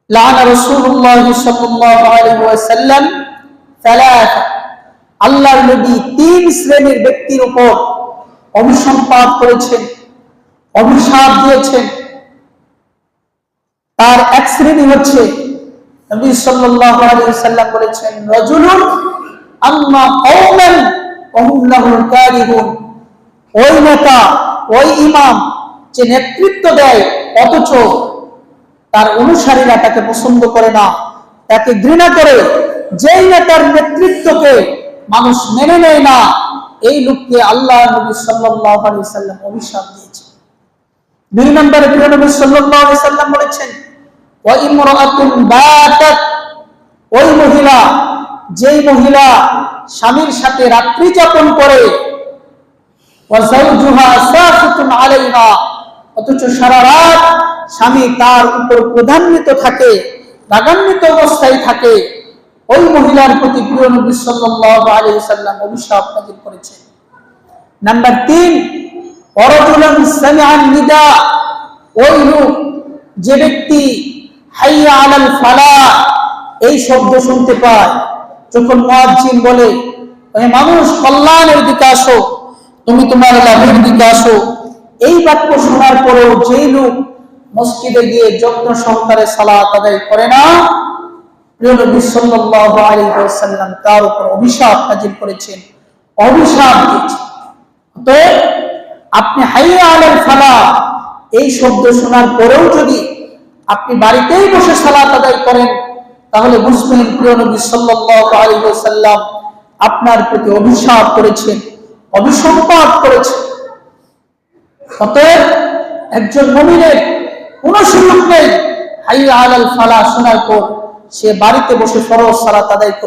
লাআনা রাসূলুল্লাহ সাল্লাল্লাহু আলাইহি ওয়াসাল্লাম সালাসা, আল্লাহর নবী তিন শ্রেণীর ব্যক্তির উপর অভিসম্পাত করেছেন, অভিশাপ দিয়েছেন। তার এক শ্রেণী হচ্ছে, নবী সাল্লাল্লাহু আলাইহি ওয়াসাল্লাম বলেছেন, রাজুলুন আম্মা কওমান ওয়া হুম লাহু কারিহুন, ওই নেতা, ওই ইমাম যে নেতৃত্ব দেয় অথচ তার অনুসারীরা তাকে পছন্দ করে না, তাকে ঘৃণা করে, যেই নেতার নেতৃত্বকে মানুষ মেনে নেয় না, এই লোককে আল্লাহ নবী সাল্লাল্লাহু আলাইহি ওয়াসাল্লাম অভিশাপ দিয়েছেন। দুই নম্বরে প্রিয় নবী সাল্লাল্লাহু আলাইহি ওয়াসাল্লাম বলেছেন, ওয়া ইমরাআতুন বাতাত, ওই মহিলা, যেই মহিলা স্বামীর সাথে রাত্রি যাপন করে, ওয়া যাওজুহা সাফিতুন আলাইহা, অথচ সারা রাত স্বামী তার উপর ক্রোধান্বিত থাকে, রাগান্বিত অবস্থায় থাকে, ওই মহিলার প্রতি প্রিয় নবী সাল্লাল্লাহু আলাইহি ওয়াসাল্লাম অভিশাপ নাযিল করেছেন। নাম্বার 3, ওয়ারাজুলান সামিআন নিদা, ওই লোক, যে ব্যক্তি হাইয়া আলাল ফালাহ এই শব্দ শুনতে পায়, যখন মুয়াজ্জিন বলে, হে মানুষ, কল্যাণের দিকে আসো, তুমি তোমার লাভের দিকে আসো, এই বাক্য শোনার পরেও যেই লোক মসজিদে গিয়ে যত্ন সহকারে সালাত আদায় করে না, প্রিয় নবী সাল্লাল্লাহু আলাইহি ওয়াসাল্লাম তার উপর অভিশাপ নাযিল করেছেন, অভিশাপ দিয়েছেন। তো আপনি হাইয়া আলাল ফালাহ এই শব্দ শোনার পরেও যদি আপনি বাড়িতেই বসে সালাত আদায় করেন, তাহলে বুঝবেন প্রিয় নবী সাল্লাল্লাহু আলাইহি ওয়াসাল্লাম আপনার প্রতি অভিশাপ করেছেন, অভিসম্পাত করেছেন। অতএব একজন মুমিনের কোন সুযোগ নেই হাইয়া আলাল ফালাহ শোনার পর সে বাড়িতে বসে ফরজ সালাত আদায় করে